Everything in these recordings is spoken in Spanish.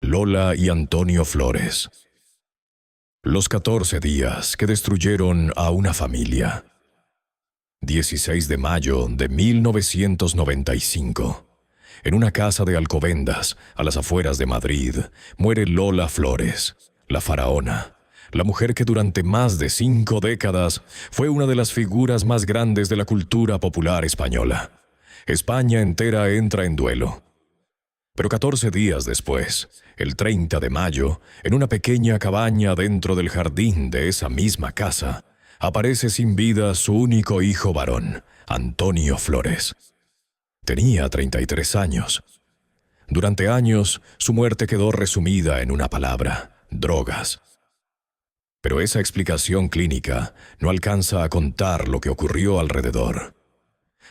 Lola y Antonio Flores. Los 14 días que destruyeron a una familia. 16 de mayo de 1995. En una casa de Alcobendas, a las afueras de Madrid, muere Lola Flores, la faraona, la mujer que durante más de 5 décadas fue una de las figuras más grandes de la cultura popular española. España entera entra en duelo. Pero 14 días después, el 30 de mayo, en una pequeña cabaña dentro del jardín de esa misma casa, aparece sin vida su único hijo varón, Antonio Flores. Tenía 33 años. Durante años, su muerte quedó resumida en una palabra: drogas. Pero esa explicación clínica no alcanza a contar lo que ocurrió alrededor.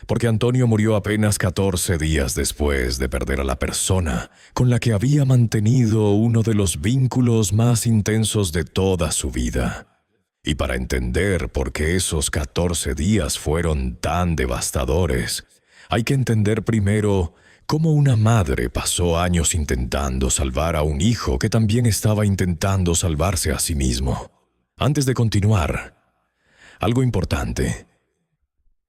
Porque Antonio murió apenas 14 días después de perder a la persona con la que había mantenido uno de los vínculos más intensos de toda su vida. Y para entender por qué esos 14 días fueron tan devastadores, hay que entender primero cómo una madre pasó años intentando salvar a un hijo que también estaba intentando salvarse a sí mismo. Antes de continuar, algo importante.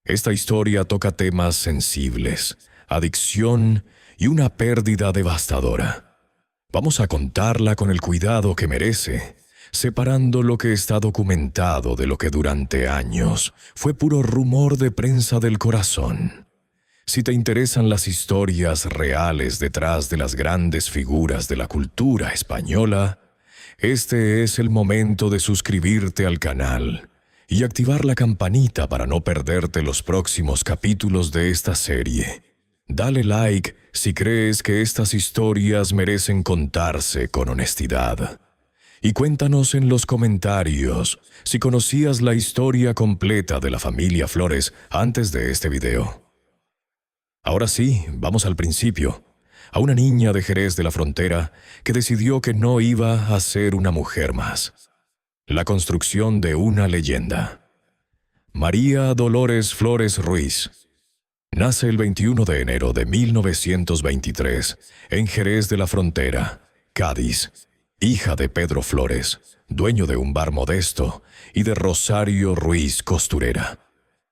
Esta historia toca temas sensibles, adicción y una pérdida devastadora. Vamos a contarla con el cuidado que merece, separando lo que está documentado de lo que durante años fue puro rumor de prensa del corazón. Si te interesan las historias reales detrás de las grandes figuras de la cultura española, este es el momento de suscribirte al canal y activar la campanita para no perderte los próximos capítulos de esta serie. Dale like si crees que estas historias merecen contarse con honestidad. Y cuéntanos en los comentarios si conocías la historia completa de la familia Flores antes de este video. Ahora sí, vamos al principio. A una niña de Jerez de la Frontera que decidió que no iba a ser una mujer más. La construcción de una leyenda. María Dolores Flores Ruiz. Nace el 21 de enero de 1923 en Jerez de la Frontera, Cádiz, hija de Pedro Flores, dueño de un bar modesto, y de Rosario Ruiz, costurera.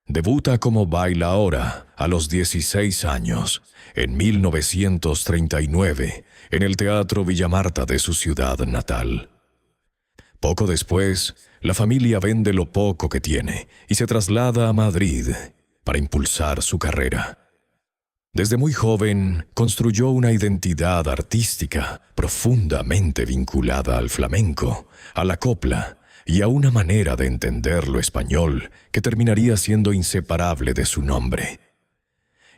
Debuta como bailaora a los 16 años, en 1939, en el Teatro Villamarta de su ciudad natal. Poco después, la familia vende lo poco que tiene y se traslada a Madrid para impulsar su carrera. Desde muy joven, construyó una identidad artística profundamente vinculada al flamenco, a la copla y a una manera de entender lo español que terminaría siendo inseparable de su nombre.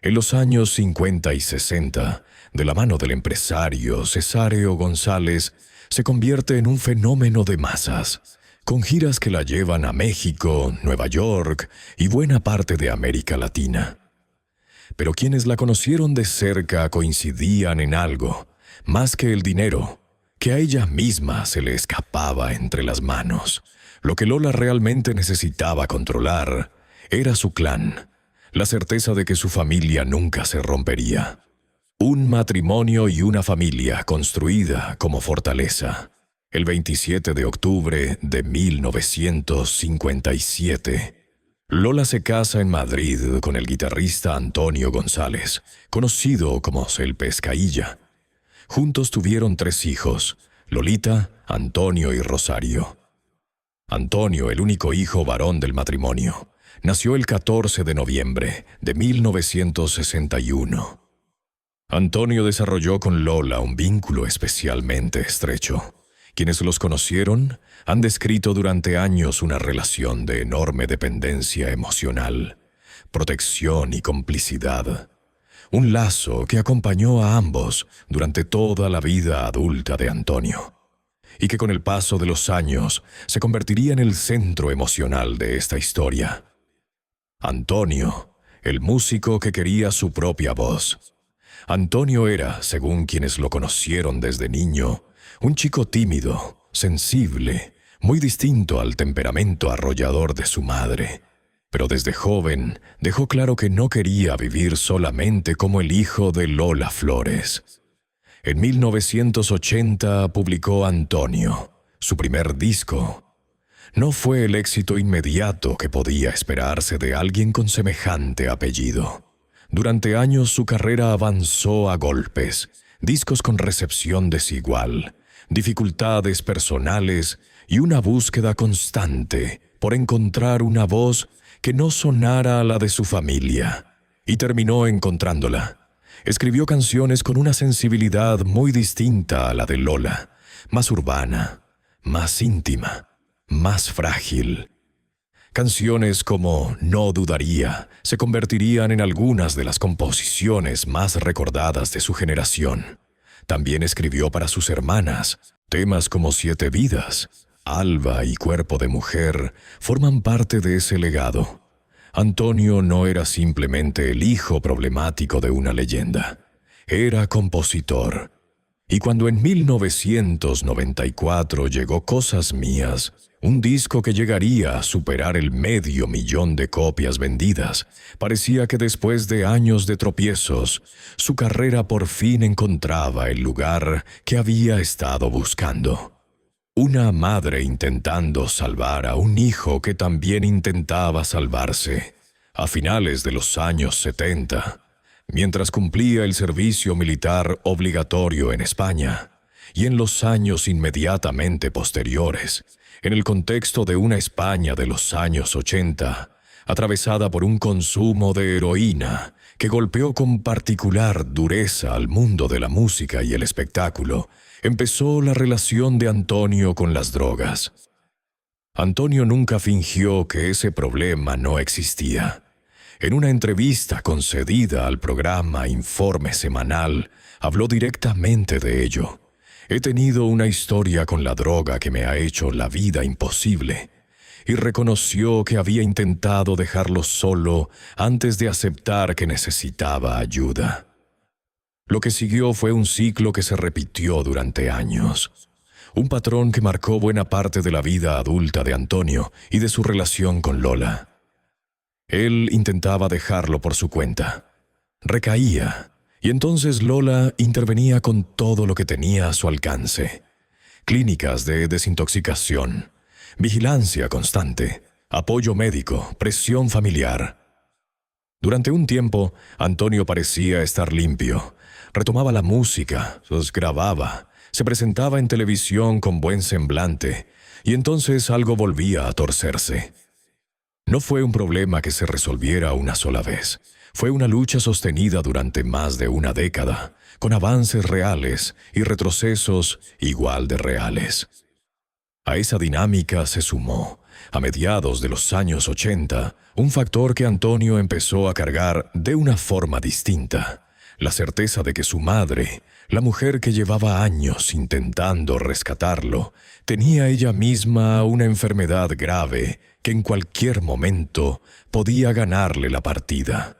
En los años 50 y 60, de la mano del empresario Cesáreo González, se convierte en un fenómeno de masas, con giras que la llevan a México, Nueva York y buena parte de América Latina. Pero quienes la conocieron de cerca coincidían en algo, más que el dinero, que a ella misma se le escapaba entre las manos. Lo que Lola realmente necesitaba controlar era su clan, la certeza de que su familia nunca se rompería. Un matrimonio y una familia construida como fortaleza. El 27 de octubre de 1957, Lola se casa en Madrid con el guitarrista Antonio González, conocido como El Pescailla. Juntos tuvieron 3 hijos, Lolita, Antonio y Rosario. Antonio, el único hijo varón del matrimonio, nació el 14 de noviembre de 1961. Antonio desarrolló con Lola un vínculo especialmente estrecho. Quienes los conocieron han descrito durante años una relación de enorme dependencia emocional, protección y complicidad. Un lazo que acompañó a ambos durante toda la vida adulta de Antonio, y que con el paso de los años se convertiría en el centro emocional de esta historia. Antonio, el músico que quería su propia voz. Antonio era, según quienes lo conocieron desde niño, un chico tímido, sensible, muy distinto al temperamento arrollador de su madre. Pero desde joven dejó claro que no quería vivir solamente como el hijo de Lola Flores. En 1980 publicó Antonio, su primer disco. No fue el éxito inmediato que podía esperarse de alguien con semejante apellido. Durante años su carrera avanzó a golpes, discos con recepción desigual, dificultades personales y una búsqueda constante por encontrar una voz que no sonara a la de su familia, y terminó encontrándola. Escribió canciones con una sensibilidad muy distinta a la de Lola, más urbana, más íntima, más frágil. Canciones como No dudaría se convertirían en algunas de las composiciones más recordadas de su generación. También escribió para sus hermanas. Temas como Siete vidas, Alba y Cuerpo de mujer forman parte de ese legado. Antonio no era simplemente el hijo problemático de una leyenda. Era compositor. Y cuando en 1994 llegó Cosas mías, un disco que llegaría a superar el 500.000 de copias vendidas, parecía que después de años de tropiezos, su carrera por fin encontraba el lugar que había estado buscando. Una madre intentando salvar a un hijo que también intentaba salvarse. A finales de los años 70, mientras cumplía el servicio militar obligatorio en España, y en los años inmediatamente posteriores, en el contexto de una España de los años 80, atravesada por un consumo de heroína que golpeó con particular dureza al mundo de la música y el espectáculo, empezó la relación de Antonio con las drogas. Antonio nunca fingió que ese problema no existía. En una entrevista concedida al programa Informe Semanal, habló directamente de ello. He tenido una historia con la droga que me ha hecho la vida imposible, y reconoció que había intentado dejarlo solo antes de aceptar que necesitaba ayuda. Lo que siguió fue un ciclo que se repitió durante años, un patrón que marcó buena parte de la vida adulta de Antonio y de su relación con Lola. Él intentaba dejarlo por su cuenta. Recaía, y entonces Lola intervenía con todo lo que tenía a su alcance. Clínicas de desintoxicación, vigilancia constante, apoyo médico, presión familiar. Durante un tiempo, Antonio parecía estar limpio. Retomaba la música, los grababa, se presentaba en televisión con buen semblante, y entonces algo volvía a torcerse. No fue un problema que se resolviera una sola vez. Fue una lucha sostenida durante más de una década, con avances reales y retrocesos igual de reales. A esa dinámica se sumó, a mediados de los años 80, un factor que Antonio empezó a cargar de una forma distinta: la certeza de que su madre, la mujer que llevaba años intentando rescatarlo, tenía ella misma una enfermedad grave que en cualquier momento podía ganarle la partida.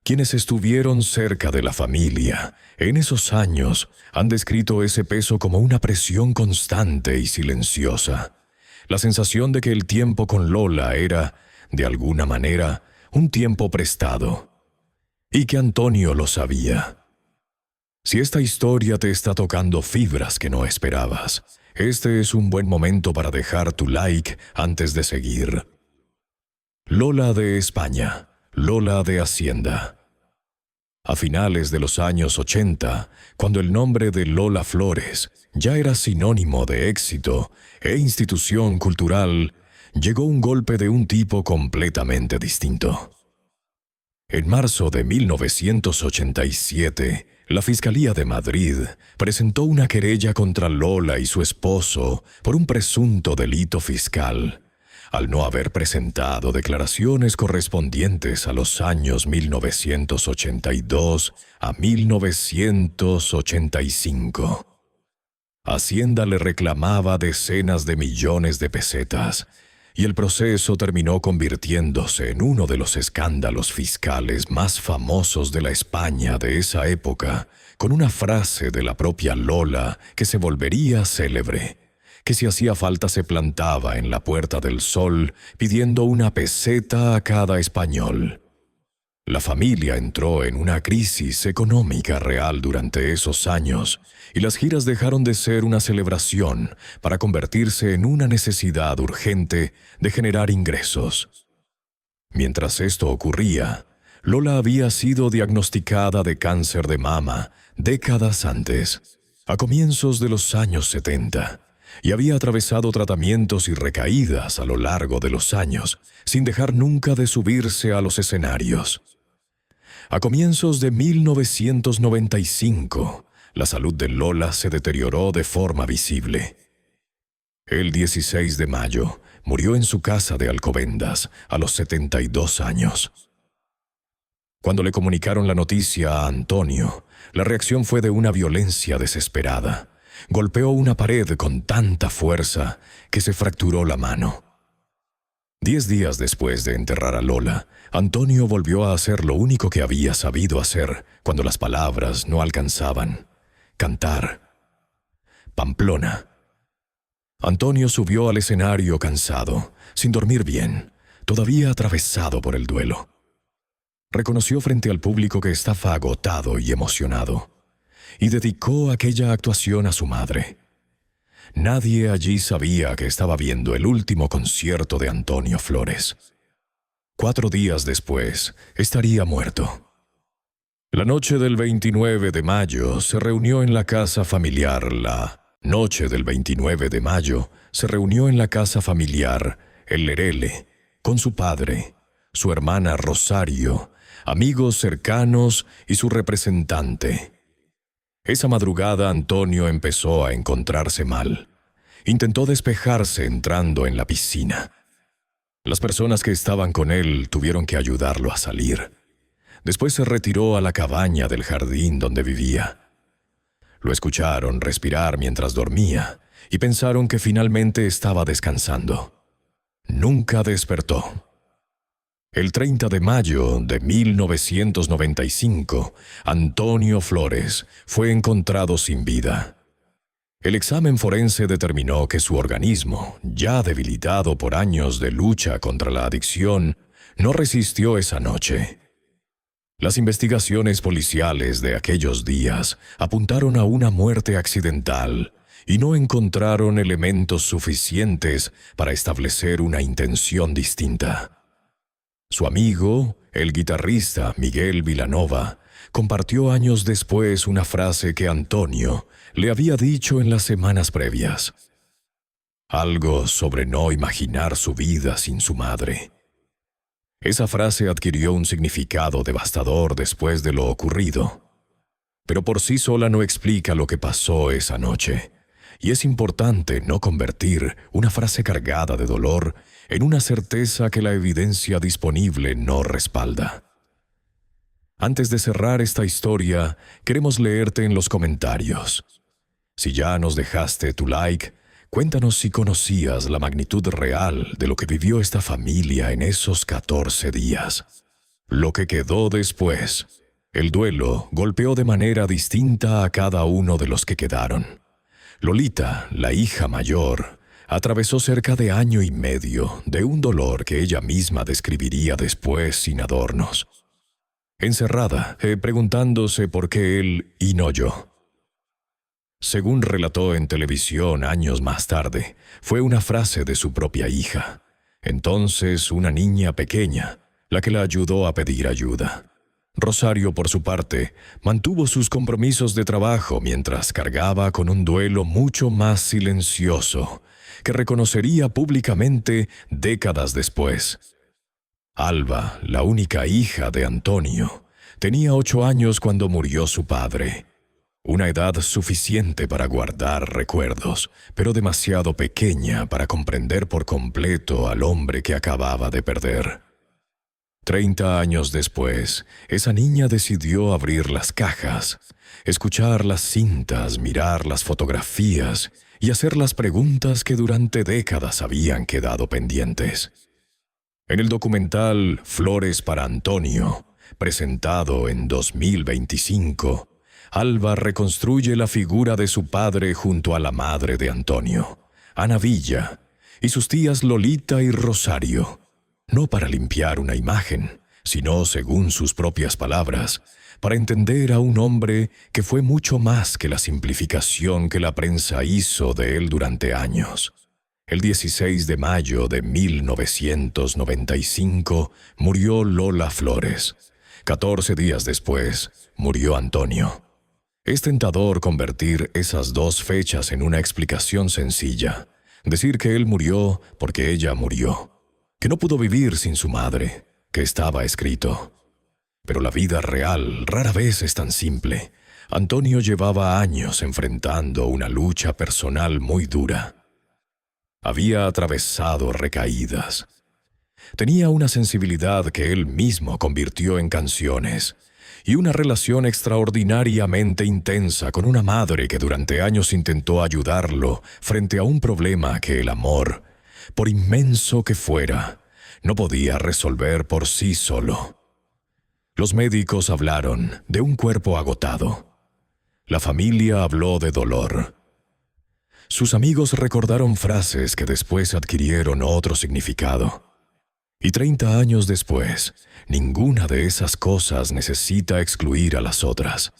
Quienes estuvieron cerca de la familia en esos años han descrito ese peso como una presión constante y silenciosa. La sensación de que el tiempo con Lola era, de alguna manera, un tiempo prestado. Y que Antonio lo sabía. Si esta historia te está tocando fibras que no esperabas, este es un buen momento para dejar tu like antes de seguir. Lola de España, Lola de Hacienda. A finales de los años 80, cuando el nombre de Lola Flores ya era sinónimo de éxito e institución cultural, llegó un golpe de un tipo completamente distinto. En marzo de 1987, la Fiscalía de Madrid presentó una querella contra Lola y su esposo por un presunto delito fiscal, al no haber presentado declaraciones correspondientes a los años 1982 a 1985. Hacienda le reclamaba decenas de millones de pesetas, y el proceso terminó convirtiéndose en uno de los escándalos fiscales más famosos de la España de esa época, con una frase de la propia Lola que se volvería célebre, que si hacía falta se plantaba en la Puerta del Sol pidiendo una peseta a cada español. La familia entró en una crisis económica real durante esos años y las giras dejaron de ser una celebración para convertirse en una necesidad urgente de generar ingresos. Mientras esto ocurría, Lola había sido diagnosticada de cáncer de mama décadas antes, a comienzos de los años 70, y había atravesado tratamientos y recaídas a lo largo de los años, sin dejar nunca de subirse a los escenarios. A comienzos de 1995, la salud de Lola se deterioró de forma visible. El 16 de mayo, murió en su casa de Alcobendas, a los 72 años. Cuando le comunicaron la noticia a Antonio, la reacción fue de una violencia desesperada. Golpeó una pared con tanta fuerza que se fracturó la mano. 10 días después de enterrar a Lola, Antonio volvió a hacer lo único que había sabido hacer cuando las palabras no alcanzaban: cantar. Pamplona. Antonio subió al escenario cansado, sin dormir bien, todavía atravesado por el duelo. Reconoció frente al público que estaba agotado y emocionado, y dedicó aquella actuación a su madre. Nadie allí sabía que estaba viendo el último concierto de Antonio Flores. 4 días después, estaría muerto. La noche del 29 de mayo se reunió en la casa familiar. El Lerele, con su padre, su hermana Rosario, amigos cercanos y su representante. Esa madrugada Antonio empezó a encontrarse mal. Intentó despejarse entrando en la piscina. Las personas que estaban con él tuvieron que ayudarlo a salir. Después se retiró a la cabaña del jardín donde vivía. Lo escucharon respirar mientras dormía y pensaron que finalmente estaba descansando. Nunca despertó. El 30 de mayo de 1995, Antonio Flores fue encontrado sin vida. El examen forense determinó que su organismo, ya debilitado por años de lucha contra la adicción, no resistió esa noche. Las investigaciones policiales de aquellos días apuntaron a una muerte accidental y no encontraron elementos suficientes para establecer una intención distinta. Su amigo, el guitarrista Miguel Vilanova, compartió años después una frase que Antonio le había dicho en las semanas previas. Algo sobre no imaginar su vida sin su madre. Esa frase adquirió un significado devastador después de lo ocurrido, pero por sí sola no explica lo que pasó esa noche, y es importante no convertir una frase cargada de dolor en una certeza que la evidencia disponible no respalda. Antes de cerrar esta historia, queremos leerte en los comentarios. Si ya nos dejaste tu like, cuéntanos si conocías la magnitud real de lo que vivió esta familia en esos 14 días. Lo que quedó después. El duelo golpeó de manera distinta a cada uno de los que quedaron. Lolita, la hija mayor, atravesó cerca de 1 año y medio de un dolor que ella misma describiría después sin adornos. Encerrada, preguntándose por qué él y no yo. Según relató en televisión años más tarde, fue una frase de su propia hija, entonces una niña pequeña, la que la ayudó a pedir ayuda. Rosario, por su parte, mantuvo sus compromisos de trabajo mientras cargaba con un duelo mucho más silencioso, que reconocería públicamente décadas después. Alba, la única hija de Antonio, tenía 8 años cuando murió su padre. Una edad suficiente para guardar recuerdos, pero demasiado pequeña para comprender por completo al hombre que acababa de perder. 30 años después, esa niña decidió abrir las cajas, escuchar las cintas, mirar las fotografías y hacer las preguntas que durante décadas habían quedado pendientes. En el documental Flores para Antonio, presentado en 2025, Alba reconstruye la figura de su padre junto a la madre de Antonio, Ana Villa, y sus tías Lolita y Rosario, no para limpiar una imagen, sino, según sus propias palabras, para entender a un hombre que fue mucho más que la simplificación que la prensa hizo de él durante años. El 16 de mayo de 1995 murió Lola Flores. 14 días después, murió Antonio. Es tentador convertir esas dos fechas en una explicación sencilla. Decir que él murió porque ella murió, que no pudo vivir sin su madre, que estaba escrito. Pero la vida real rara vez es tan simple. Antonio llevaba años enfrentando una lucha personal muy dura. Había atravesado recaídas. Tenía una sensibilidad que él mismo convirtió en canciones y una relación extraordinariamente intensa con una madre que durante años intentó ayudarlo frente a un problema que el amor, por inmenso que fuera, no podía resolver por sí solo. Los médicos hablaron de un cuerpo agotado. La familia habló de dolor. Sus amigos recordaron frases que después adquirieron otro significado. Y 30 años después, ninguna de esas cosas necesita excluir a las otras.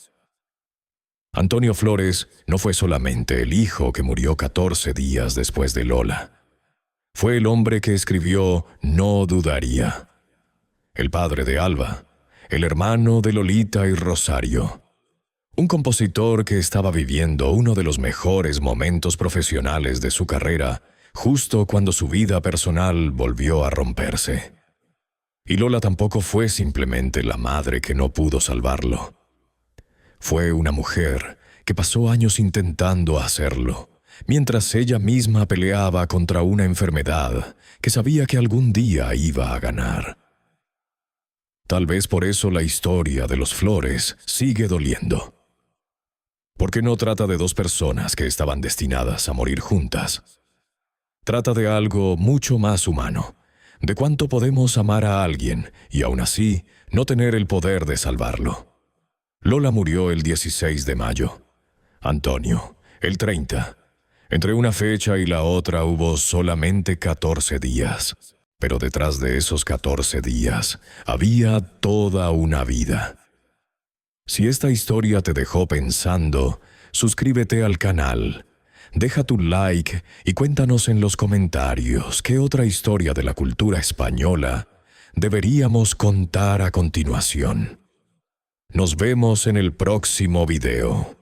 Antonio Flores no fue solamente el hijo que murió 14 días después de Lola. Fue el hombre que escribió No dudaría. El padre de Alba, el hermano de Lolita y Rosario. Un compositor que estaba viviendo uno de los mejores momentos profesionales de su carrera, justo cuando su vida personal volvió a romperse. Y Lola tampoco fue simplemente la madre que no pudo salvarlo. Fue una mujer que pasó años intentando hacerlo, mientras ella misma peleaba contra una enfermedad que sabía que algún día iba a ganar. Tal vez por eso la historia de los Flores sigue doliendo. Porque no trata de dos personas que estaban destinadas a morir juntas. Trata de algo mucho más humano, de cuánto podemos amar a alguien y aún así no tener el poder de salvarlo. Lola murió el 16 de mayo. Antonio, el 30. Entre una fecha y la otra hubo solamente 14 días. Pero detrás de esos 14 días había toda una vida. Si esta historia te dejó pensando, suscríbete al canal. Deja tu like y cuéntanos en los comentarios qué otra historia de la cultura española deberíamos contar a continuación. Nos vemos en el próximo video.